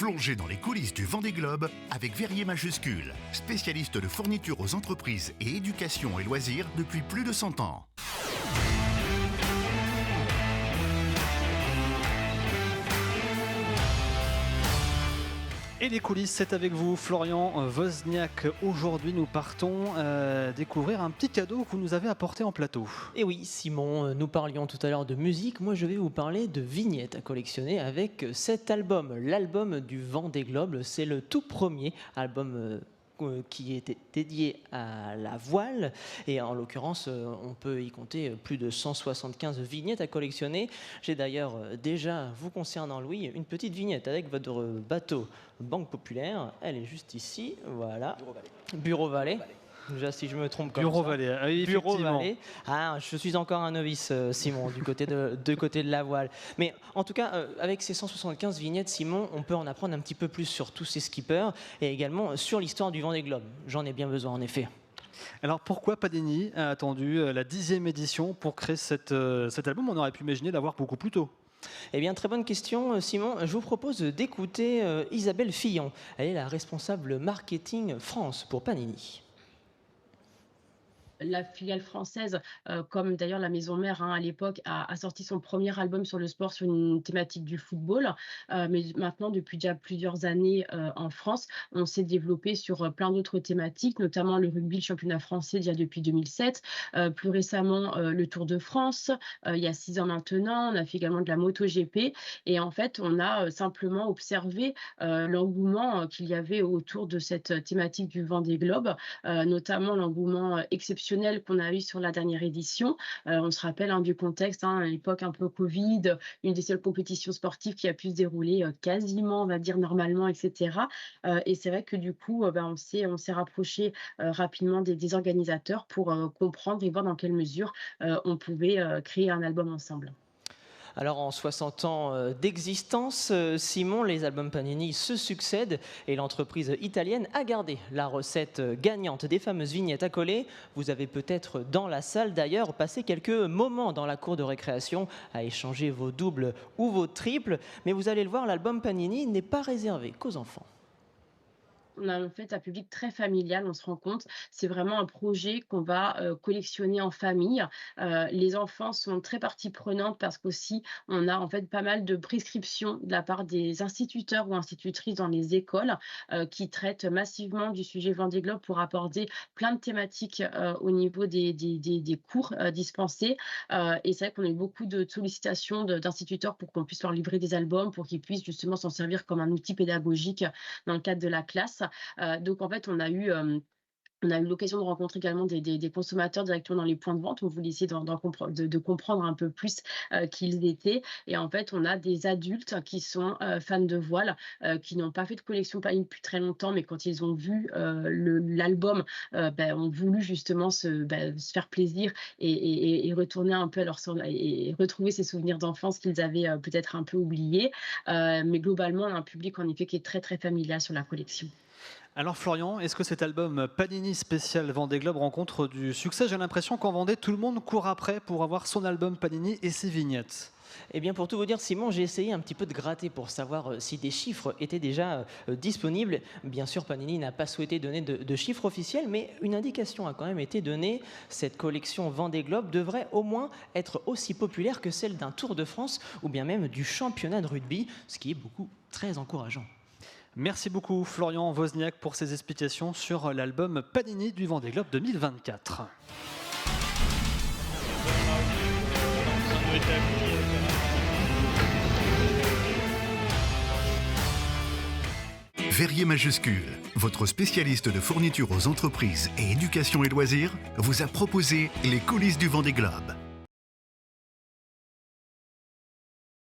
Plongez dans les coulisses du Vendée Globe avec Verrier Majuscule, spécialiste de fourniture aux entreprises et éducation et loisirs depuis plus de 100 ans. Et les coulisses, c'est avec vous, Florian Wozniak. Aujourd'hui, nous partons découvrir un petit cadeau que vous nous avez apporté en plateau. Et oui, Simon, nous parlions tout à l'heure de musique. Moi, je vais vous parler de vignettes à collectionner avec cet album, l'album du Vendée Globe. C'est le tout premier album qui était dédié à la voile, et en l'occurrence on peut y compter plus de 175 vignettes à collectionner. J'ai d'ailleurs déjà, vous concernant Louis, une petite vignette avec votre bateau Banque Populaire. Elle est juste ici, voilà. Bureau Vallée. Déjà, si je me trompe comme Bureau ça. Vallée, ah oui, Bureau effectivement. Vallée. Ah, je suis encore un novice, Simon, du côté de la voile. Mais en tout cas, avec ces 175 vignettes, Simon, on peut en apprendre un petit peu plus sur tous ces skippers et également sur l'histoire du Vendée Globe. J'en ai bien besoin, en effet. Alors pourquoi Panini a attendu la 10e édition pour créer cet album? On aurait pu imaginer l'avoir beaucoup plus tôt. Eh bien, très bonne question, Simon. Je vous propose d'écouter Isabelle Fillon. Elle est la responsable marketing France pour Panini. La filiale française, comme d'ailleurs la maison mère à l'époque, a sorti son premier album sur le sport sur une thématique du football. Mais maintenant, depuis déjà plusieurs années en France, on s'est développé sur plein d'autres thématiques, notamment le rugby, le championnat français déjà depuis 2007. Plus récemment, le Tour de France, il y a 6 ans maintenant. On a fait également de la MotoGP. Et en fait, on a simplement observé l'engouement qu'il y avait autour de cette thématique du Vendée Globe, notamment l'engouement exceptionnel qu'on a eu sur la dernière édition. On se rappelle du contexte, à l'époque un peu Covid, une des seules compétitions sportives qui a pu se dérouler quasiment, on va dire, normalement, etc. Et c'est vrai que du coup, on s'est rapproché rapidement des organisateurs pour comprendre et voir dans quelle mesure on pouvait créer un album ensemble. Alors en 60 ans d'existence, Simon, les albums Panini se succèdent et l'entreprise italienne a gardé la recette gagnante des fameuses vignettes à coller. Vous avez peut-être dans la salle d'ailleurs passé quelques moments dans la cour de récréation à échanger vos doubles ou vos triples, mais vous allez le voir, l'album Panini n'est pas réservé qu'aux enfants. On a en fait un public très familial, on se rend compte. C'est vraiment un projet qu'on va collectionner en famille. Les enfants sont très partie prenante parce qu'aussi, on a en fait pas mal de prescriptions de la part des instituteurs ou institutrices dans les écoles qui traitent massivement du sujet Vendée Globe pour aborder plein de thématiques au niveau des cours dispensés. Et c'est vrai qu'on a eu beaucoup de sollicitations d'instituteurs pour qu'on puisse leur livrer des albums, pour qu'ils puissent justement s'en servir comme un outil pédagogique dans le cadre de la classe. Donc en fait, on a eu l'occasion de rencontrer également des consommateurs directement dans les points de vente. On voulait essayer de comprendre un peu plus qui ils étaient. Et en fait, on a des adultes qui sont fans de voile, qui n'ont pas fait de collection Panini depuis très longtemps, mais quand ils ont vu l'album, ont voulu justement se faire plaisir et retourner un peu et retrouver ces souvenirs d'enfance qu'ils avaient peut-être un peu oubliés. Mais globalement, on a un public en effet qui est très très familial sur la collection. Alors Florian, est-ce que cet album Panini spécial Vendée Globe rencontre du succès? J'ai l'impression qu'en Vendée, tout le monde court après pour avoir son album Panini et ses vignettes. Eh bien, pour tout vous dire, Simon, j'ai essayé un petit peu de gratter pour savoir si des chiffres étaient déjà disponibles. Bien sûr, Panini n'a pas souhaité donner de chiffres officiels, mais une indication a quand même été donnée. Cette collection Vendée Globe devrait au moins être aussi populaire que celle d'un Tour de France ou bien même du championnat de rugby, ce qui est très encourageant. Merci beaucoup Florian Wozniak pour ces explications sur l'album Panini du Vendée Globe 2024. Verrier Majuscule, votre spécialiste de fourniture aux entreprises et éducation et loisirs, vous a proposé les coulisses du Vendée Globe.